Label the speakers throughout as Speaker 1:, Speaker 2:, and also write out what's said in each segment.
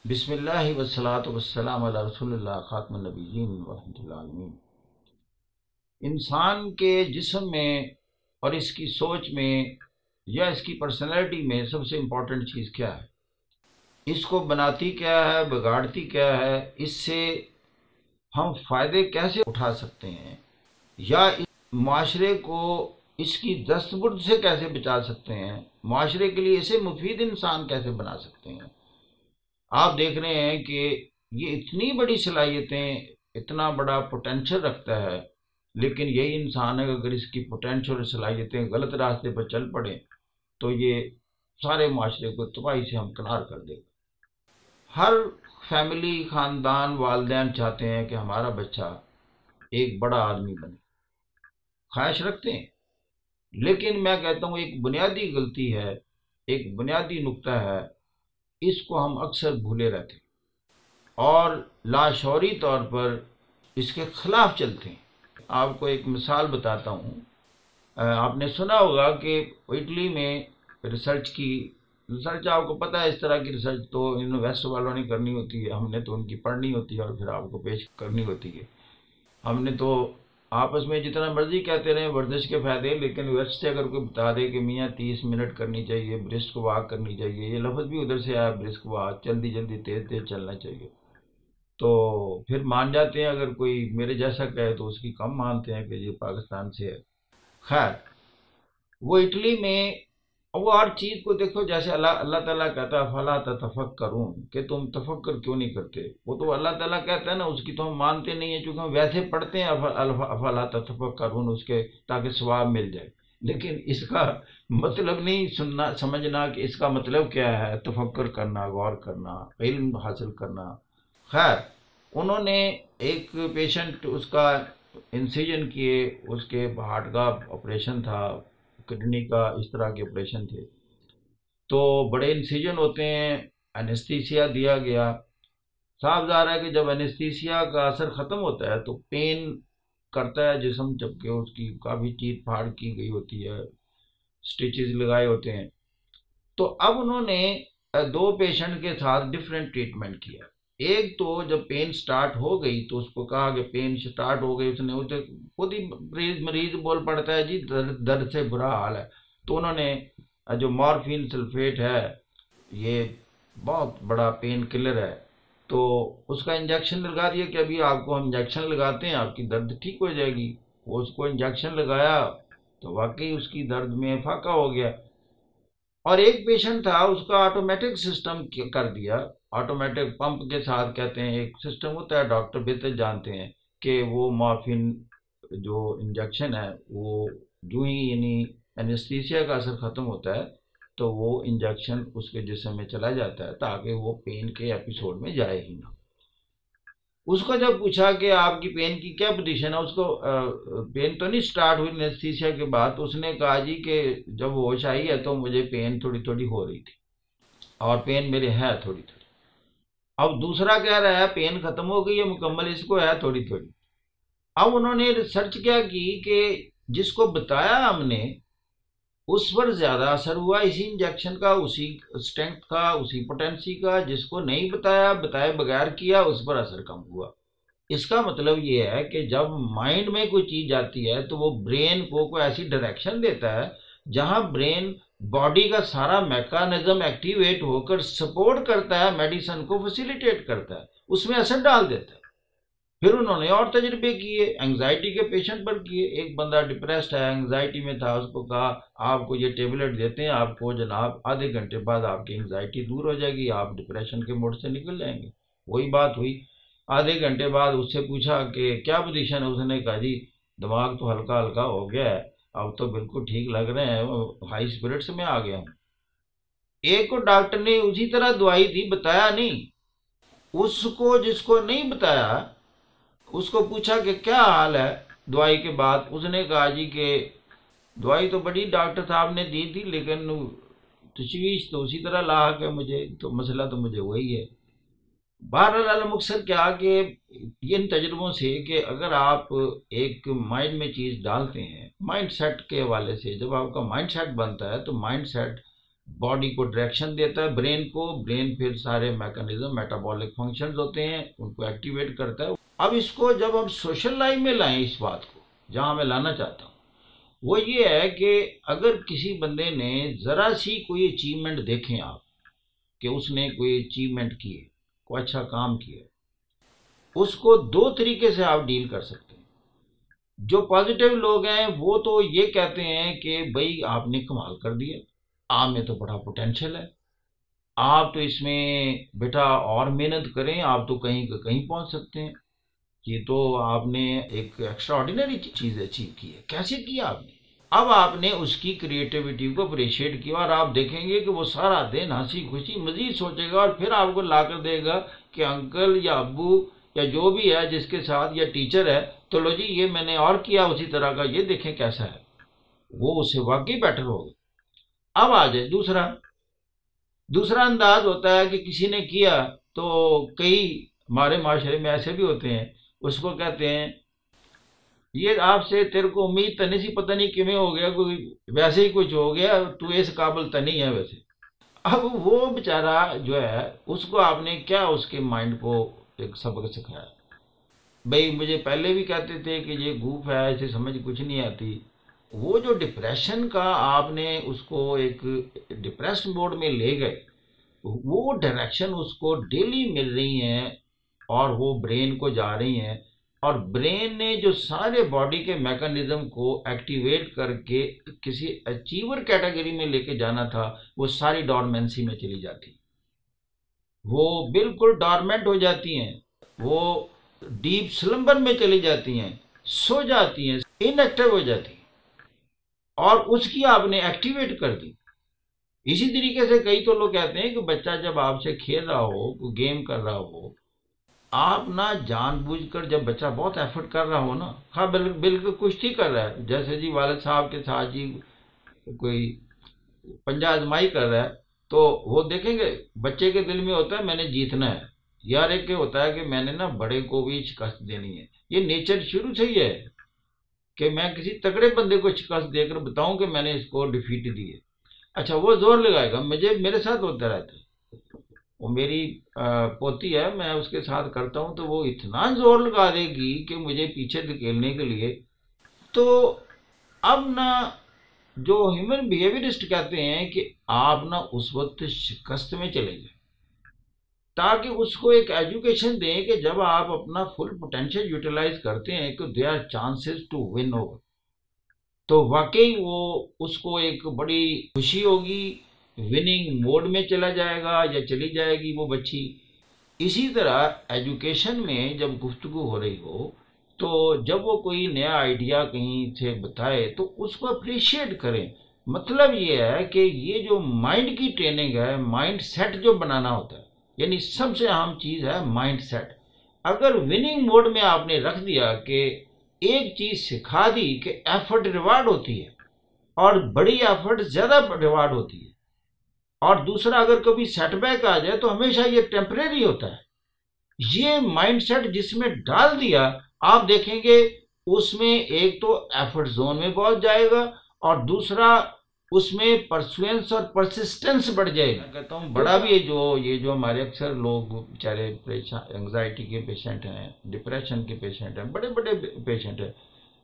Speaker 1: بسم اللہ والصلاة والسلام علی رسول اللہ خاتم النبیین ورحمۃ اللہ عالمین۔ انسان کے جسم میں اور اس کی سوچ میں یا اس کی پرسنالٹی میں سب سے امپورٹنٹ چیز کیا ہے؟ اس کو بناتی کیا ہے، بگاڑتی کیا ہے، اس سے ہم فائدے کیسے اٹھا سکتے ہیں، یا اس معاشرے کو اس کی دستبرد سے کیسے بچا سکتے ہیں، معاشرے کے لیے اسے مفید انسان کیسے بنا سکتے ہیں۔ آپ دیکھ رہے ہیں کہ یہ اتنی بڑی صلاحیتیں، اتنا بڑا پوٹینشل رکھتا ہے، لیکن یہی انسان ہے کہ اگر اس کی پوٹینشل اور صلاحیتیں غلط راستے پر چل پڑیں تو یہ سارے معاشرے کو تباہی سے ہمکنار کر دے گا۔ ہر فیملی، خاندان، والدین چاہتے ہیں کہ ہمارا بچہ ایک بڑا آدمی بنے، خواہش رکھتے ہیں، لیکن میں کہتا ہوں ایک بنیادی غلطی ہے، ایک بنیادی نقطہ ہے، اس کو ہم اکثر بھولے رہتے ہیں اور لاشعوری طور پر اس کے خلاف چلتے ہیں۔ آپ کو ایک مثال بتاتا ہوں۔ آپ نے سنا ہوگا کہ اٹلی میں ریسرچ آپ کو پتہ ہے، اس طرح کی ریسرچ تو ویسٹ والوں نے کرنی ہوتی ہے، ہم نے تو ان کی پڑھنی ہوتی ہے اور پھر آپ کو پیش کرنی ہوتی ہے۔ ہم نے تو آپس میں جتنا مرضی کہتے رہے ورزش کے فائدے، لیکن ویسٹ سے اگر کوئی بتا دے کہ میاں 30 منٹ کرنی چاہیے، برسک واک کرنی چاہیے، یہ لفظ بھی ادھر سے آیا، برسک واک، جلدی جلدی تیز تیز چلنا چاہیے، تو پھر مان جاتے ہیں۔ اگر کوئی میرے جیسا کہے تو اس کی کم مانتے ہیں کہ یہ پاکستان سے ہے۔ خیر، وہ اٹلی میں وہ ہر چیز کو دیکھو، جیسے اللہ تعالیٰ کہتا ہے فلا تتفکرون، کہ تم تفکر کیوں نہیں کرتے؟ وہ تو اللہ تعالیٰ کہتا ہے نا، اس کی تو ہم مانتے نہیں ہیں، چونکہ ہم ویسے پڑھتے ہیں افلا تتفکرون اس کے، تاکہ ثواب مل جائے، لیکن اس کا مطلب نہیں سمجھنا کہ اس کا مطلب کیا ہے، تفکر کرنا، غور کرنا، علم حاصل کرنا۔ خیر، انہوں نے ایک پیشنٹ، اس کا انسیجن کیے، اس کے ہارٹ کا آپریشن تھا، کڈنی کا، اس طرح کے آپریشن تھے، تو بڑے انسیجن ہوتے ہیں، انیستھیسیا دیا گیا۔ صاف ظاہر ہے کہ جب انیستھیسیا کا اثر ختم ہوتا ہے تو پین کرتا ہے جسم، جبکہ اس کی کافی چیر پھاڑ کی گئی ہوتی ہے، سٹیچز لگائے ہوتے ہیں۔ تو اب انہوں نے دو پیشنٹ کے ساتھ ڈفرینٹ ٹریٹمنٹ کیا۔ ایک تو جب پین سٹارٹ ہو گئی تو اس کو کہا کہ پین سٹارٹ ہو گئی، اس نے خود ہی مریض بول پڑتا ہے جی درد سے برا حال ہے، تو انہوں نے جو مورفین سلفیٹ ہے، یہ بہت بڑا پین کلر ہے، تو اس کا انجیکشن لگا دیا کہ ابھی آپ کو ہم انجیکشن لگاتے ہیں، آپ کی درد ٹھیک ہو جائے گی۔ وہ اس کو انجیکشن لگایا تو واقعی اس کی درد میں افاقہ ہو گیا۔ اور ایک پیشنٹ تھا، اس کا آٹومیٹک سسٹم کر دیا، آٹومیٹک پمپ کے ساتھ، کہتے ہیں ایک سسٹم ہوتا ہے، ڈاکٹر بہتر جانتے ہیں کہ وہ مورفین جو انجیکشن ہے، وہ جو ہی یعنی انیستھیسیا کا اثر ختم ہوتا ہے تو وہ انجیکشن اس کے جسم میں چلا جاتا ہے تاکہ وہ پین کے ایپیسوڈ میں جائے ہی نہ۔ اس کو جب پوچھا کہ آپ کی پین کی کیا پوزیشن ہے، اس کو پین تو نہیں سٹارٹ ہوئی انیستھیسیا کے بعد، تو اس نے کہا جی کہ جب ہوش آئی ہے تو مجھے پین تھوڑی تھوڑی ہو رہی تھی، اور پین میرے ہے تھوڑی تھوڑی۔ اب دوسرا کہہ رہا ہے پین ختم ہو گئی ہے مکمل، اس کو ہے تھوڑی تھوڑی۔ اب انہوں نے ریسرچ کیا کی کہ جس کو بتایا ہم نے اس پر زیادہ اثر ہوا اسی انجیکشن کا، اسی اسٹرینتھ کا، اسی پوٹینسی کا، جس کو نہیں بتایا، بتائے بغیر کیا، اس پر اثر کم ہوا۔ اس کا مطلب یہ ہے کہ جب مائنڈ میں کوئی چیز جاتی ہے تو وہ برین کو کوئی ایسی ڈائریکشن دیتا ہے جہاں برین باڈی کا سارا میکانزم ایکٹیویٹ ہو کر سپورٹ کرتا ہے، میڈیسن کو فیسیلیٹیٹ کرتا ہے، اس میں اثر ڈال دیتا ہے۔ پھر انہوں نے اور تجربے کیے، انگزائٹی کے پیشنٹ پر کیے۔ ایک بندہ ڈپریسڈ ہے، انگزائٹی میں تھا، اس کو کہا آپ کو یہ ٹیبلٹ دیتے ہیں، آپ کو جناب آدھے گھنٹے بعد آپ کی انگزائٹی دور ہو جائے گی، آپ ڈپریشن کے موڈ سے نکل جائیں گے۔ وہی بات ہوئی، آدھے گھنٹے بعد اس سے پوچھا کہ کیا پوزیشن ہے، اس نے کہا جی دماغ تو ہلکا ہلکا ہو گیا ہے، اب تو بالکل ٹھیک لگ رہے ہیں، ہائی اسپرٹس میں آ گیا ہوں۔ ایک کو ڈاکٹر نے اسی طرح دوائی دی، بتایا نہیں۔ اس کو جس کو نہیں بتایا، اس کو پوچھا کہ کیا حال ہے دوائی کے بعد، اس نے کہا جی کہ دوائی تو بڑی ڈاکٹر صاحب نے دی تھی، لیکن تشویش تو اسی طرح لاحق ہے مجھے، تو مسئلہ تو مجھے وہی ہے۔ بہرحال مقصد کیا کہ ان تجربوں سے کہ اگر آپ ایک مائنڈ میں چیز ڈالتے ہیں، مائنڈ سیٹ کے حوالے سے جب آپ کا مائنڈ سیٹ بنتا ہے تو مائنڈ سیٹ باڈی کو ڈائریکشن دیتا ہے برین کو، برین پھر سارے میکانزم میٹابولک فنکشنز ہوتے ہیں ان کو ایکٹیویٹ کرتا ہے۔ اب اس کو جب ہم سوشل لائف میں لائیں، اس بات کو جہاں میں لانا چاہتا ہوں وہ یہ ہے کہ اگر کسی بندے نے ذرا سی کوئی اچیومنٹ دیکھیں آپ کہ اس نے کوئی اچیومنٹ کی ہے، کوئی اچھا کام کیا، اس کو دو طریقے سے آپ ڈیل کر سکتے ہیں۔ جو پازیٹیو لوگ ہیں وہ تو یہ کہتے ہیں کہ بھائی آپ نے کمال کر دیا، آپ میں تو بڑا پوٹینشیل ہے، آپ تو اس میں بیٹا اور محنت کریں، آپ تو کہیں کہیں پہنچ سکتے ہیں، یہ تو آپ نے ایک ایکسٹرا آرڈینری چیز اچیو کی ہے، کیسے کیا آپ نے؟ اب آپ نے اس کی کریٹیوٹی کو اپریشیٹ کیا اور آپ دیکھیں گے کہ وہ سارا دن ہنسی خوشی مزید سوچے گا اور پھر آپ کو لا کر دے گا کہ انکل یا ابو یا جو بھی ہے جس کے ساتھ یا ٹیچر ہے تو لو جی یہ میں نے اور کیا اسی طرح کا، یہ دیکھیں کیسا ہے، وہ اس سے واقعی بیٹر ہوگا۔ اب آ جائے دوسرا انداز ہوتا ہے کہ کسی نے کیا تو کئی ہمارے معاشرے میں ایسے بھی ہوتے ہیں، اس کو کہتے ہیں یہ آپ سے تیرے کو امید تو نہیں سی، پتہ نہیں کیویں ہو گیا، کوئی ویسے ہی کچھ ہو گیا، تو اس قابل تو نہیں ہے ویسے۔ اب وہ بیچارہ جو ہے اس کو آپ نے کیا اس کے مائنڈ کو ایک سبق سکھایا؟ بھئی مجھے پہلے بھی کہتے تھے کہ یہ گوف ہے، اسے سمجھ کچھ نہیں آتی۔ وہ جو ڈپریشن کا آپ نے اس کو ایک ڈپریسڈ موڈ میں لے گئے، وہ ڈائریکشن اس کو ڈیلی مل رہی ہیں اور وہ برین کو جا رہی ہیں، اور برین نے جو سارے باڈی کے میکانزم کو ایکٹیویٹ کر کے کسی اچیور کیٹیگری میں لے کے جانا تھا، وہ ساری ڈورمنسی میں چلی جاتی، وہ بالکل ڈورمنٹ ہو جاتی ہیں، وہ ڈیپ سلمبر میں چلی جاتی ہیں، سو جاتی ہیں، ان ایکٹیو ہو جاتی ہیں، اور اس کی آپ نے ایکٹیویٹ کر دی۔ اسی طریقے سے کئی تو لوگ کہتے ہیں کہ بچہ جب آپ سے کھیل رہا ہو، کوئی گیم کر رہا ہو، آپ نہ جان بوجھ کر جب بچہ بہت ایفرٹ کر رہا ہو نا، ہاں بالکل کشتی کر رہا ہے، جیسے جی والد صاحب کے ساتھ جی کوئی پنجہ آزمائی کر رہا ہے، تو وہ دیکھیں گے بچے کے دل میں ہوتا ہے میں نے جیتنا ہے، یار ایک ہوتا ہے کہ میں نے نا بڑے کو بھی شکست دینی ہے، یہ نیچر شروع سے ہی ہے کہ میں کسی تگڑے بندے کو شکست دے کر بتاؤں کہ میں نے اس کو ڈیفیٹ دی ہے۔ اچھا وہ زور لگائے گا، میرے ساتھ ہوتا رہتا ہے، وہ میری پوتی ہے، میں اس کے ساتھ کرتا ہوں تو وہ اتنا زور لگا دے گی کہ مجھے پیچھے دھکیلنے کے لیے۔ تو اب نہ جو ہیومن بیہیویئرسٹ کہتے ہیں کہ آپ نہ اس وقت شکست میں چلے جائیں تاکہ اس کو ایک ایجوکیشن دیں کہ جب آپ اپنا فل پوٹینشیل یوٹیلائز کرتے ہیں کہ there are chances to win over, تو واقعی وہ اس کو ایک بڑی خوشی ہوگی، وننگ موڈ میں چلا جائے گا یا چلی جائے گی وہ بچی۔ اسی طرح ایجوکیشن میں جب گفتگو ہو رہی ہو تو جب وہ کوئی نیا آئیڈیا کہیں سے بتائے تو اس کو اپریشیٹ کریں۔ مطلب یہ ہے کہ یہ جو مائنڈ کی ٹریننگ ہے، مائنڈ سیٹ جو بنانا ہوتا ہے، یعنی سب سے اہم چیز ہے مائنڈ سیٹ۔ اگر وننگ موڈ میں آپ نے رکھ دیا کہ ایک چیز سکھا دی کہ ایفرٹ ریوارڈ ہوتی ہے اور بڑی ایفرٹ زیادہ ریوارڈ ہوتی ہے، اور دوسرا اگر کبھی سیٹ بیک آ جائے تو ہمیشہ یہ ٹیمپریری ہوتا ہے، یہ مائنڈ سیٹ جس میں ڈال دیا آپ دیکھیں گے اس میں ایک تو ایفرٹ زون میں پہنچ جائے گا اور دوسرا اس میں پرسوینس اور پرسسٹنس بڑھ جائے گا۔ میں کہتا ہوں بڑا بھی یہ جو ہمارے اکثر لوگ بیچارے انگزائٹی کے پیشنٹ ہیں، ڈپریشن کے پیشنٹ ہیں، بڑے بڑے پیشنٹ ہیں،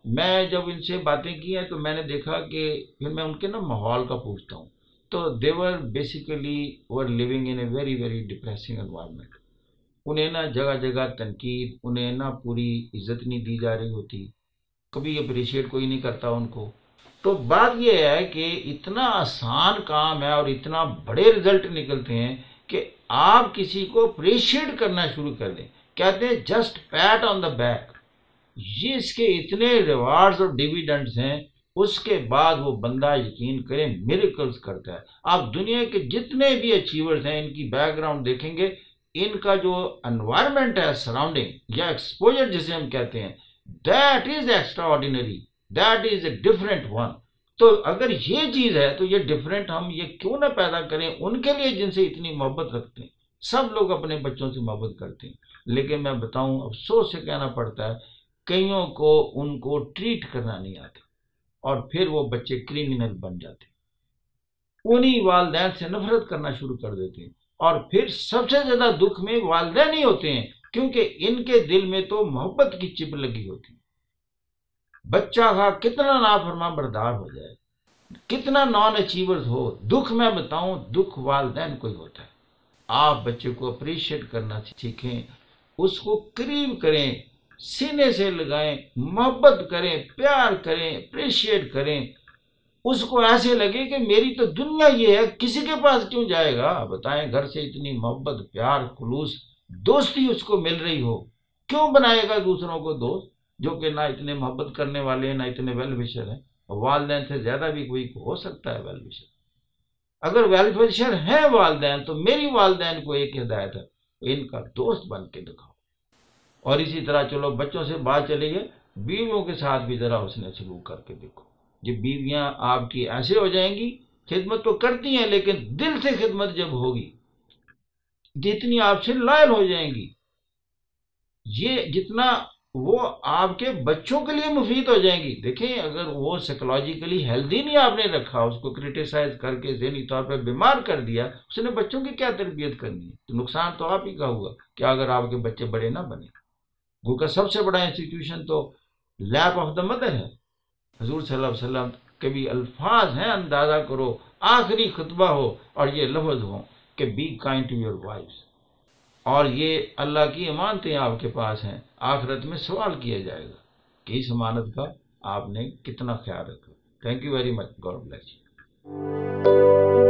Speaker 1: میں جب ان سے باتیں کی ہیں تو میں نے دیکھا کہ پھر میں ان کے نا ماحول کا پوچھتا ہوں تو they were basically were living in a very very depressing environment۔ انہیں نا جگہ جگہ تنقید، انہیں نا پوری عزت نہیں دی جا رہی ہوتی، کبھی اپریشیٹ کوئی نہیں کرتا ان کو۔ تو بات یہ ہے کہ اتنا آسان کام ہے اور اتنا بڑے رزلٹ نکلتے ہیں کہ آپ کسی کو اپریشیٹ کرنا شروع کر دیں، کہتے ہیں just pet on the back, یہ اس کے اتنے ریوارڈز اور ڈیویڈنڈز ہیں، اس کے بعد وہ بندہ یقین کریں میریکلز کرتا ہے۔ آپ دنیا کے جتنے بھی اچیورز ہیں ان کی بیک گراؤنڈ دیکھیں گے، ان کا جو انوائرمنٹ ہے سراؤنڈنگ یا ایکسپوجر جسے ہم کہتے ہیں، that is extra ordinary, that is a different one. تو اگر یہ چیز ہے تو یہ ڈفرینٹ ہم یہ کیوں نہ پیدا کریں ان کے لیے جن سے اتنی محبت رکھتے ہیں۔ سب لوگ اپنے بچوں سے محبت کرتے ہیں، لیکن میں بتاؤں افسوس سے کہنا پڑتا ہے کئیوں کو ان کو ٹریٹ کرنا نہیں آتا اور پھر وہ بچے کرمنل بن جاتے۔ انہی والدین سے نفرت کرنا شروع کر دیتے ہیں، اور پھر سب سے زیادہ دکھ میں والدین ہی ہوتے ہیں، کیونکہ ان کے دل میں تو محبت کی چپ لگی ہوتی ہے۔ بچہ کا کتنا نافرمان بردار ہو جائے، کتنا نان اچیور ہو، دکھ میں بتاؤں دکھ والدین کو ہی ہوتا ہے۔ آپ بچے کو اپریشیٹ کرنا سیکھیں، اس کو قریب کریں، سینے سے لگائیں، محبت کریں، پیار کریں، اپریشیٹ کریں، اس کو ایسے لگے کہ میری تو دنیا یہ ہے، کسی کے پاس کیوں جائے گا؟ بتائیں، گھر سے اتنی محبت، پیار، خلوص، دوستی اس کو مل رہی ہو، کیوں بنائے گا دوسروں کو دوست جو کہ نہ اتنے محبت کرنے والے ہیں، نہ اتنے ویل وشر ہیں؟ والدین سے زیادہ بھی کوئی ہو سکتا ہے ویل وشر؟ اگر ویل وشر ہیں والدین، تو میری والدین کو ایک ہدایت ہے، ان کا دوست بن کے دکھاؤ۔ اور اسی طرح چلو بچوں سے بات چلی گئی، بیویوں کے ساتھ بھی ذرا اس نے سلوک کر کے دیکھو۔ یہ بیویاں آپ کی ایسے ہو جائیں گی، خدمت تو کرتی ہیں لیکن دل سے خدمت جب ہوگی، جتنی آپ سے لائل ہو جائیں گی، یہ جتنا وہ آپ کے بچوں کے لیے مفید ہو جائیں گی۔ دیکھیں، اگر وہ سائیکولوجیکلی ہیلدی نہیں آپ نے رکھا، اس کو کرٹیسائز کر کے ذہنی طور پہ بیمار کر دیا، اس نے بچوں کی کیا تربیت کرنی ہے؟ تو نقصان تو آپ ہی کا ہوگا کہ اگر آپ کے بچے بڑے نہ بنے۔ گو کا سب سے بڑا انسٹیٹیوشن تو لیپ آف دا مدر ہے۔ حضور صلی اللہ علیہ وسلم کے بھی الفاظ ہیں، اندازہ کرو آخری خطبہ ہو اور یہ لفظ ہوں کہ be kind to your wives, اور یہ اللہ کی امانتیں آپ کے پاس ہیں، آخرت میں سوال کیا جائے گا کہ اس امانت کا آپ نے کتنا خیال رکھا۔ Thank you very much, God bless you.